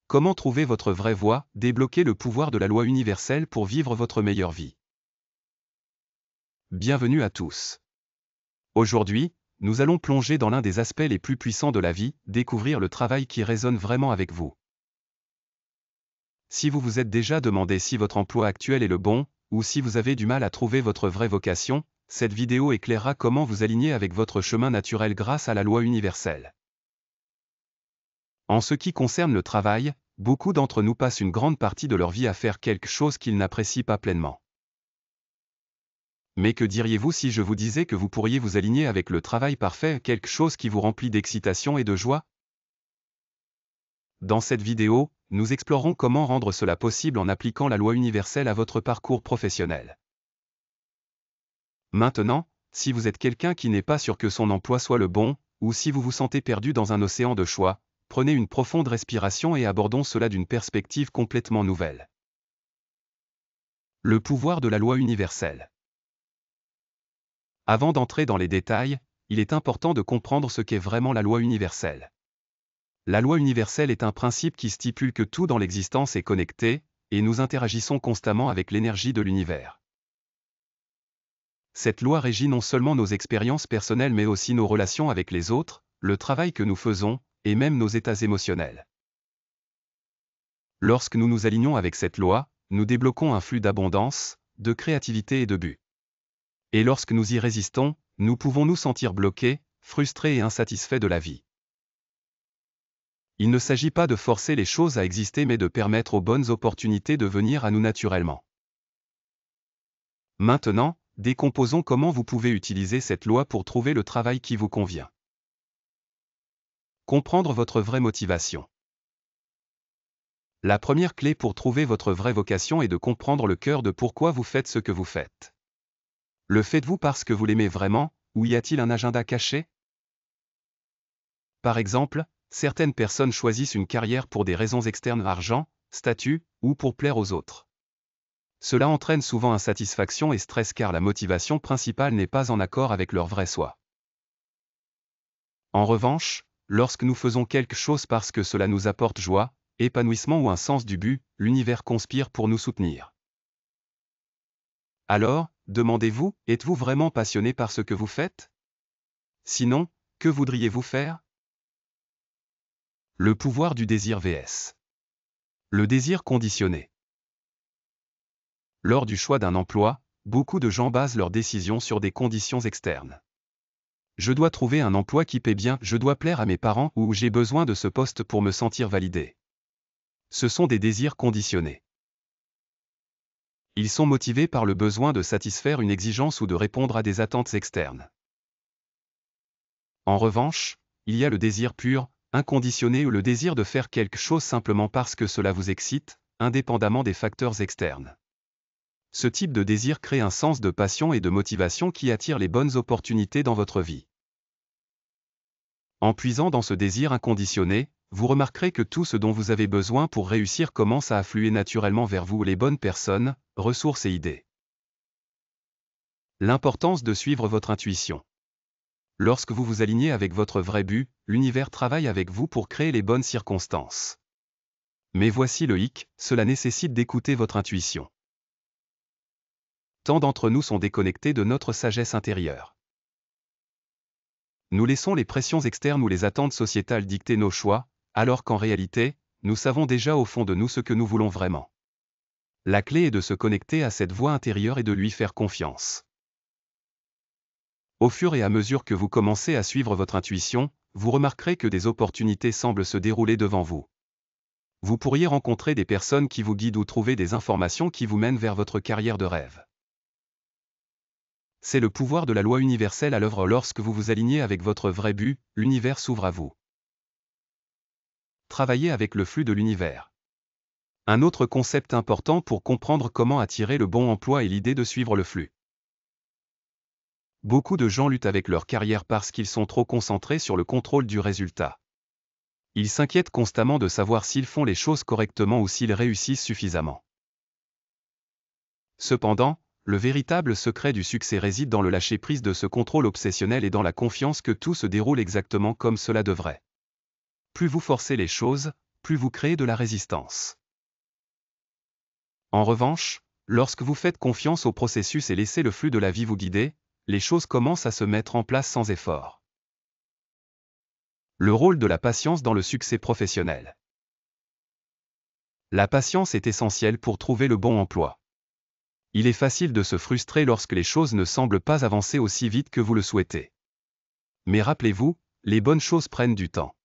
Comment trouver votre vraie voie, débloquer le pouvoir de la loi universelle pour vivre votre meilleure vie. Bienvenue à tous. Aujourd'hui, nous allons plonger dans l'un des aspects les plus puissants de la vie, découvrir le travail qui résonne vraiment avec vous. Si vous vous êtes déjà demandé si votre emploi actuel est le bon, ou si vous avez du mal à trouver votre vraie vocation, cette vidéo éclairera comment vous aligner avec votre chemin naturel grâce à la loi universelle. En ce qui concerne le travail, beaucoup d'entre nous passent une grande partie de leur vie à faire quelque chose qu'ils n'apprécient pas pleinement. Mais que diriez-vous si je vous disais que vous pourriez vous aligner avec le travail parfait, quelque chose qui vous remplit d'excitation et de joie? Dans cette vidéo, nous explorons comment rendre cela possible en appliquant la loi universelle à votre parcours professionnel. Maintenant, si vous êtes quelqu'un qui n'est pas sûr que son emploi soit le bon, ou si vous vous sentez perdu dans un océan de choix, prenez une profonde respiration et abordons cela d'une perspective complètement nouvelle. Le pouvoir de la loi universelle. Avant d'entrer dans les détails, il est important de comprendre ce qu'est vraiment la loi universelle. La loi universelle est un principe qui stipule que tout dans l'existence est connecté, et nous interagissons constamment avec l'énergie de l'univers. Cette loi régit non seulement nos expériences personnelles mais aussi nos relations avec les autres, le travail que nous faisons, et même nos états émotionnels. Lorsque nous nous alignons avec cette loi, nous débloquons un flux d'abondance, de créativité et de but. Et lorsque nous y résistons, nous pouvons nous sentir bloqués, frustrés et insatisfaits de la vie. Il ne s'agit pas de forcer les choses à exister mais de permettre aux bonnes opportunités de venir à nous naturellement. Maintenant, décomposons comment vous pouvez utiliser cette loi pour trouver le travail qui vous convient. Comprendre votre vraie motivation. La première clé pour trouver votre vraie vocation est de comprendre le cœur de pourquoi vous faites ce que vous faites. Le faites-vous parce que vous l'aimez vraiment, ou y a-t-il un agenda caché? Par exemple, certaines personnes choisissent une carrière pour des raisons externes, argent, statut, ou pour plaire aux autres. Cela entraîne souvent insatisfaction et stress car la motivation principale n'est pas en accord avec leur vrai soi. En revanche, lorsque nous faisons quelque chose parce que cela nous apporte joie, épanouissement ou un sens du but, l'univers conspire pour nous soutenir. Alors, demandez-vous, êtes-vous vraiment passionné par ce que vous faites? Sinon, que voudriez-vous faire? Le pouvoir du désir vs. Le désir conditionné. Lors du choix d'un emploi, beaucoup de gens basent leurs décisions sur des conditions externes. Je dois trouver un emploi qui paie bien, je dois plaire à mes parents ou j'ai besoin de ce poste pour me sentir validé. Ce sont des désirs conditionnés. Ils sont motivés par le besoin de satisfaire une exigence ou de répondre à des attentes externes. En revanche, il y a le désir pur, inconditionné ou le désir de faire quelque chose simplement parce que cela vous excite, indépendamment des facteurs externes. Ce type de désir crée un sens de passion et de motivation qui attire les bonnes opportunités dans votre vie. En puisant dans ce désir inconditionné, vous remarquerez que tout ce dont vous avez besoin pour réussir commence à affluer naturellement vers vous, les bonnes personnes, ressources et idées. L'importance de suivre votre intuition. Lorsque vous vous alignez avec votre vrai but, l'univers travaille avec vous pour créer les bonnes circonstances. Mais voici le hic, cela nécessite d'écouter votre intuition. Tant d'entre nous sont déconnectés de notre sagesse intérieure. Nous laissons les pressions externes ou les attentes sociétales dicter nos choix, alors qu'en réalité, nous savons déjà au fond de nous ce que nous voulons vraiment. La clé est de se connecter à cette voix intérieure et de lui faire confiance. Au fur et à mesure que vous commencez à suivre votre intuition, vous remarquerez que des opportunités semblent se dérouler devant vous. Vous pourriez rencontrer des personnes qui vous guident ou trouver des informations qui vous mènent vers votre carrière de rêve. C'est le pouvoir de la loi universelle à l'œuvre lorsque vous vous alignez avec votre vrai but, l'univers s'ouvre à vous. Travaillez avec le flux de l'univers. Un autre concept important pour comprendre comment attirer le bon emploi est l'idée de suivre le flux. Beaucoup de gens luttent avec leur carrière parce qu'ils sont trop concentrés sur le contrôle du résultat. Ils s'inquiètent constamment de savoir s'ils font les choses correctement ou s'ils réussissent suffisamment. Cependant, le véritable secret du succès réside dans le lâcher-prise de ce contrôle obsessionnel et dans la confiance que tout se déroule exactement comme cela devrait. Plus vous forcez les choses, plus vous créez de la résistance. En revanche, lorsque vous faites confiance au processus et laissez le flux de la vie vous guider, les choses commencent à se mettre en place sans effort. Le rôle de la patience dans le succès professionnel. La patience est essentielle pour trouver le bon emploi. Il est facile de se frustrer lorsque les choses ne semblent pas avancer aussi vite que vous le souhaitez. Mais rappelez-vous, les bonnes choses prennent du temps.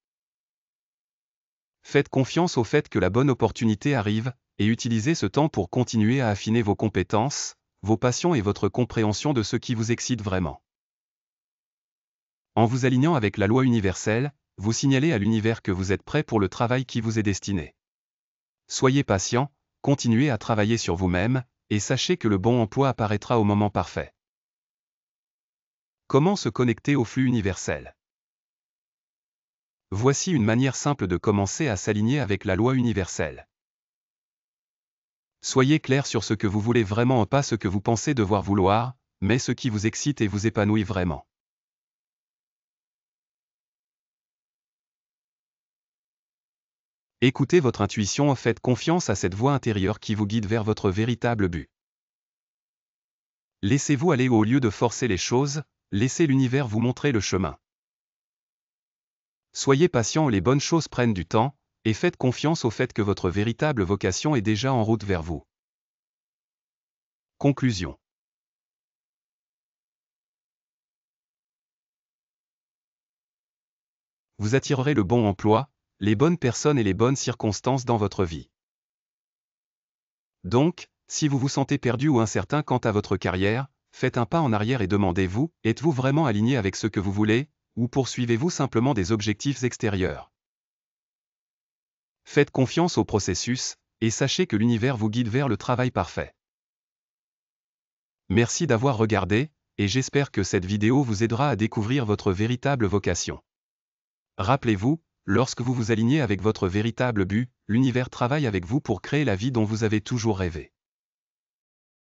Faites confiance au fait que la bonne opportunité arrive, et utilisez ce temps pour continuer à affiner vos compétences, vos passions et votre compréhension de ce qui vous excite vraiment. En vous alignant avec la loi universelle, vous signalez à l'univers que vous êtes prêt pour le travail qui vous est destiné. Soyez patient, continuez à travailler sur vous-même, et sachez que le bon emploi apparaîtra au moment parfait. Comment se connecter au flux universel? Voici une manière simple de commencer à s'aligner avec la loi universelle. Soyez clair sur ce que vous voulez vraiment, pas ce que vous pensez devoir vouloir, mais ce qui vous excite et vous épanouit vraiment. Écoutez votre intuition, faites confiance à cette voix intérieure qui vous guide vers votre véritable but. Laissez-vous aller au lieu de forcer les choses, laissez l'univers vous montrer le chemin. Soyez patient, les bonnes choses prennent du temps, et faites confiance au fait que votre véritable vocation est déjà en route vers vous. Conclusion. Vous attirerez le bon emploi, les bonnes personnes et les bonnes circonstances dans votre vie. Donc, si vous vous sentez perdu ou incertain quant à votre carrière, faites un pas en arrière et demandez-vous, êtes-vous vraiment aligné avec ce que vous voulez, ou poursuivez-vous simplement des objectifs extérieurs? Faites confiance au processus, et sachez que l'univers vous guide vers le travail parfait. Merci d'avoir regardé, et j'espère que cette vidéo vous aidera à découvrir votre véritable vocation. Rappelez-vous, lorsque vous vous alignez avec votre véritable but, l'univers travaille avec vous pour créer la vie dont vous avez toujours rêvé.